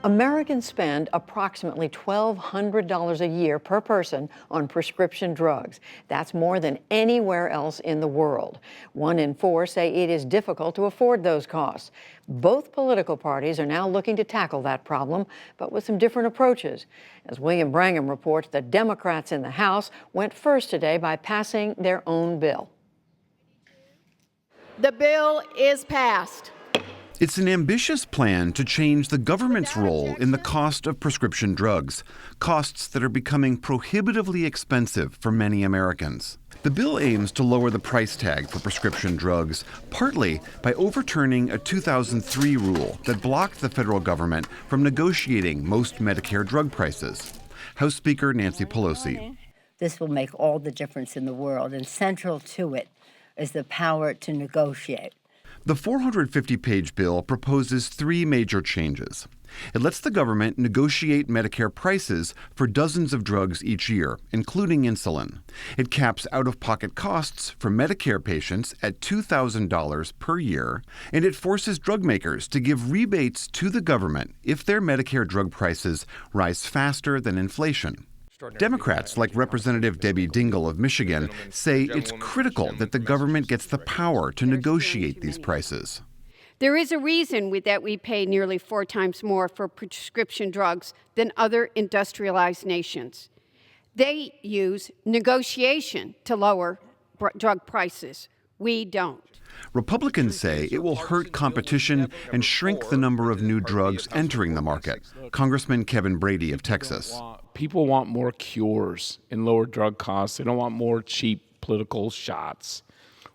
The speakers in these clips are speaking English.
Americans spend approximately $1,200 a year per person on prescription drugs. That's more than anywhere else in the world. 1 in 4 say it is difficult to afford those costs. Both political parties are now looking to tackle that problem, but with some different approaches. As William Brangham reports, the Democrats in the House went first today by passing their own bill. The bill is passed. It's an ambitious plan to change the government's role in the cost of prescription drugs, costs that are becoming prohibitively expensive for many Americans. The bill aims to lower the price tag for prescription drugs, partly by overturning a 2003 rule that blocked the federal government from negotiating most Medicare drug prices. House Speaker Nancy Pelosi. This will make all the difference in the world, and central to it is the power to negotiate. The 450-page bill proposes 3 major changes. It lets the government negotiate Medicare prices for dozens of drugs each year, including insulin. It caps out-of-pocket costs for Medicare patients at $2,000 per year, and it forces drug makers to give rebates to the government if their Medicare drug prices rise faster than inflation. Democrats like Representative Debbie Dingell of Michigan say it's critical that the government gets the power to negotiate these prices. There is a reason that we pay nearly 4 times more for prescription drugs than other industrialized nations. They use negotiation to lower drug prices. We don't. Republicans say it will hurt competition and shrink the number of new drugs entering the market. Congressman Kevin Brady of Texas. People want more cures and lower drug costs. They don't want more cheap political shots.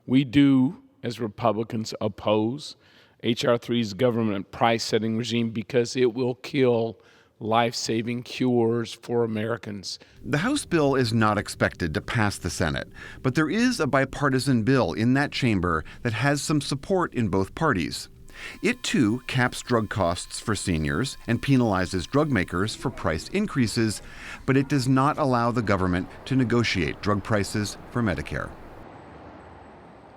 We do, as Republicans, oppose H.R. 3's government price-setting regime because it will kill life-saving cures for Americans. The House bill is not expected to pass the Senate, but there is a bipartisan bill in that chamber that has some support in both parties. It, too, caps drug costs for seniors and penalizes drug makers for price increases, but it does not allow the government to negotiate drug prices for Medicare.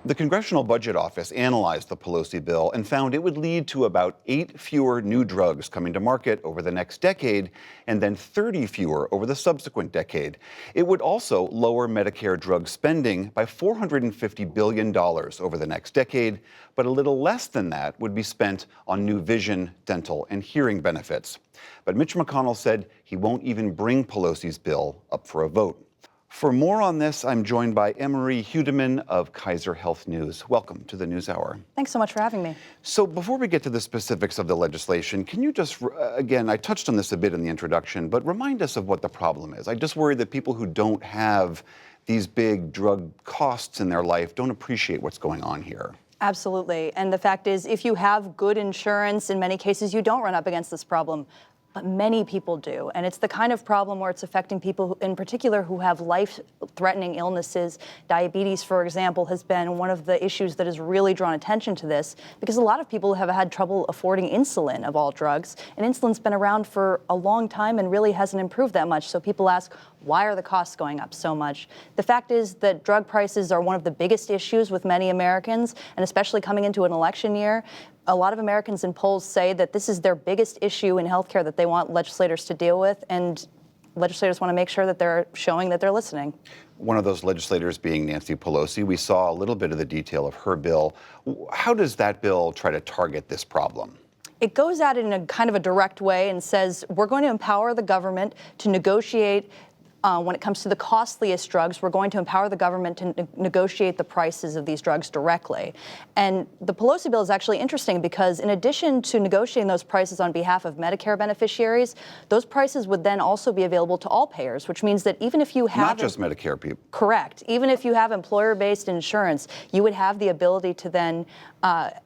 The Congressional Budget Office analyzed the Pelosi bill and found it would lead to about 8 fewer new drugs coming to market over the next decade and then 30 fewer over the subsequent decade. It would also lower Medicare drug spending by $450 billion over the next decade, but a little less than that would be spent on new vision, dental, and hearing benefits. But Mitch McConnell said he won't even bring Pelosi's bill up for a vote. For more on this, I'm joined by Emery Hudeman of Kaiser Health News. Welcome to the NewsHour. Thanks so much for having me. So before we get to the specifics of the legislation, can you just, again, I touched on this a bit in the introduction, but remind us of what the problem is. I just worry that people who don't have these big drug costs in their life don't appreciate what's going on here. Absolutely. And the fact is, if you have good insurance, in many cases, you don't run up against this problem. But many people do. And it's the kind of problem where it's affecting people in particular who have life-threatening illnesses. Diabetes, for example, has been one of the issues that has really drawn attention to this because a lot of people have had trouble affording insulin of all drugs. And insulin's been around for a long time and really hasn't improved that much. So people ask, why are the costs going up so much? The fact is that drug prices are one of the biggest issues with many Americans, and especially coming into an election year. A lot of Americans in polls say that this is their biggest issue in healthcare that they want legislators to deal with, and legislators want to make sure that they're showing that they're listening. One of those legislators being Nancy Pelosi. We saw a little bit of the detail of her bill. How does that bill try to target this problem? It goes at it in a kind of a direct way and says, we're going to empower the government to negotiate when it comes to the costliest drugs. We're going to empower the government to negotiate the prices of these drugs directly. And the Pelosi bill is actually interesting because in addition to negotiating those prices on behalf of Medicare beneficiaries, those prices would then also be available to all payers, which means that even if you have— Not just Medicare people. Correct. Even if you have employer-based insurance, you would have the ability to then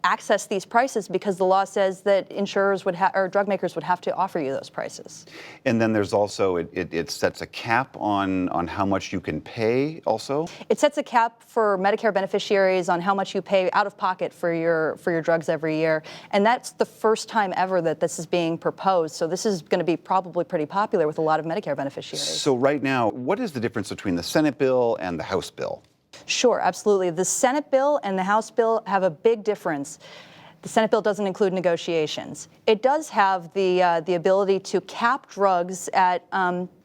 access these prices because the law says that insurers would or drug makers would have to offer you those prices. And then there's also, it sets a cap on how much you can pay also? It sets a cap for Medicare beneficiaries on how much you pay out of pocket for your drugs every year. And that's the first time ever that this is being proposed. So this is going to be probably pretty popular with a lot of Medicare beneficiaries. So right now, what is the difference between the Senate bill and the House bill? Sure, absolutely. The Senate bill and the House bill have a big difference. The Senate bill doesn't include negotiations. It does have the ability to cap drugs at,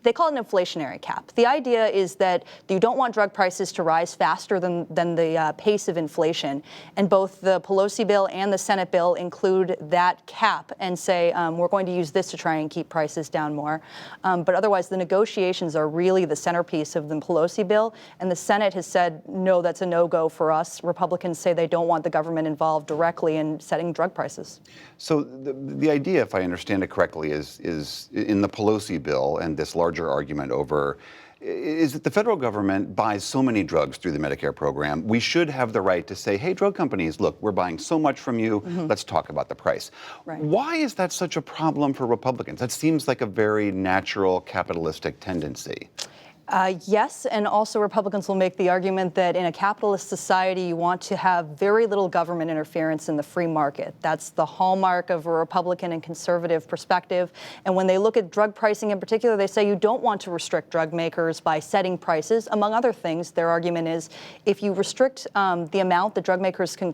they call it an inflationary cap. The idea is that you don't want drug prices to rise faster than the pace of inflation. And both the Pelosi bill and the Senate bill include that cap and say, we're going to use this to try and keep prices down more. But otherwise, the negotiations are really the centerpiece of the Pelosi bill. And the Senate has said, no, that's a no-go for us. Republicans say they don't want the government involved directly in setting drug prices. So the idea, if I understand it correctly, is in the Pelosi bill and this larger argument over is that the federal government buys so many drugs through the Medicare program, we should have the right to say, hey, drug companies, look, we're buying so much from you, let's talk about the price. Right. Why is that such a problem for Republicans? That seems like a very natural capitalistic tendency. Yes, and also Republicans will make the argument that in a capitalist society, you want to have very little government interference in the free market. That's the hallmark of a Republican and conservative perspective. And when they look at drug pricing in particular, they say you don't want to restrict drug makers by setting prices. Among other things, their argument is if you restrict the amount that drug makers can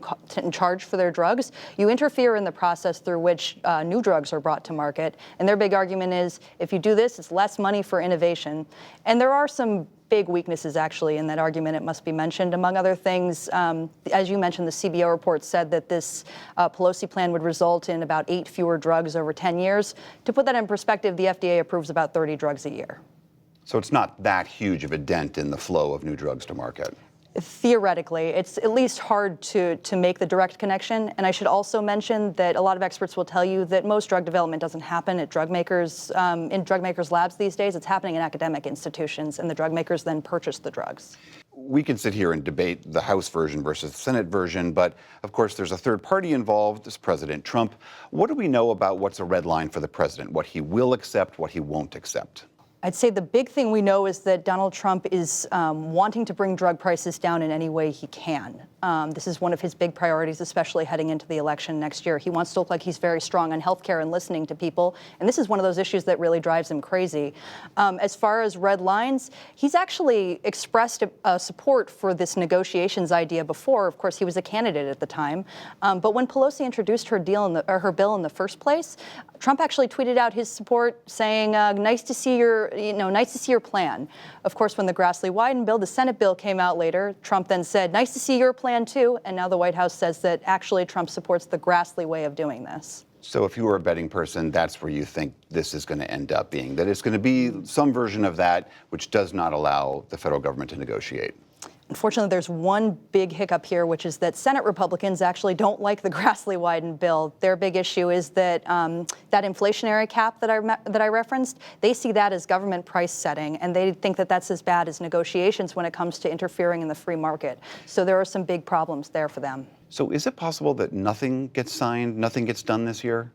charge for their drugs, you interfere in the process through which new drugs are brought to market. And their big argument is if you do this, it's less money for innovation. And there are some big weaknesses, actually, in that argument, it must be mentioned. Among other things, as you mentioned, the CBO report said that this Pelosi plan would result in about 8 fewer drugs over 10 years. To put that in perspective, the FDA approves about 30 drugs a year. So it's not that huge of a dent in the flow of new drugs to market. Theoretically, it's at least hard to make the direct connection. And I should also mention that a lot of experts will tell you that most drug development doesn't happen at drug makers, in drug makers' labs these days. It's happening in academic institutions, and the drug makers then purchase the drugs. We can sit here and debate the House version versus the Senate version, but of course there's a third party involved, it's President Trump. What do we know about what's a red line for the president, what he will accept, what he won't accept? I'd say the big thing we know is that Donald Trump is wanting to bring drug prices down in any way he can. This is one of his big priorities, especially heading into the election next year. He wants to look like he's very strong on healthcare and listening to people. And this is one of those issues that really drives him crazy. As far as red lines, he's actually expressed support for this negotiations idea before. Of course, he was a candidate at the time. But when Pelosi introduced her bill in the first place, Trump actually tweeted out his support, saying, "Nice to see your plan." Of course, when the Grassley-Wyden bill, the Senate bill, came out later, Trump then said, "Nice to see your plan too." And now the White House says that actually Trump supports the Grassley way of doing this. So if you were a betting person, that's where you think this is going to end up being, that it's going to be some version of that which does not allow the federal government to negotiate. Unfortunately, there's one big hiccup here, which is that Senate Republicans actually don't like the Grassley-Wyden bill. Their big issue is that that inflationary cap that I referenced, they see that as government price setting, and they think that that's as bad as negotiations when it comes to interfering in the free market. So there are some big problems there for them. So is it possible that nothing gets signed, nothing gets done this year?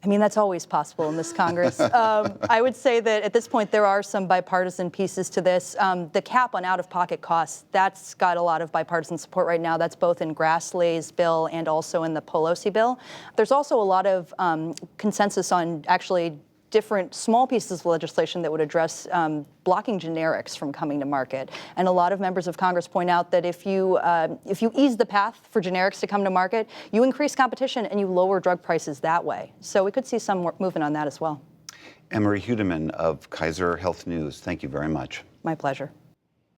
I mean, that's always possible in this Congress. I would say that at this point, there are some bipartisan pieces to this. The cap on out-of-pocket costs, that's got a lot of bipartisan support right now. That's both in Grassley's bill and also in the Pelosi bill. There's also a lot of consensus on actually different small pieces of legislation that would address blocking generics from coming to market. And a lot of members of Congress point out that if you ease the path for generics to come to market, you increase competition and you lower drug prices that way. So we could see some more movement on that as well. Emory Hudeman of Kaiser Health News, thank you very much. My pleasure.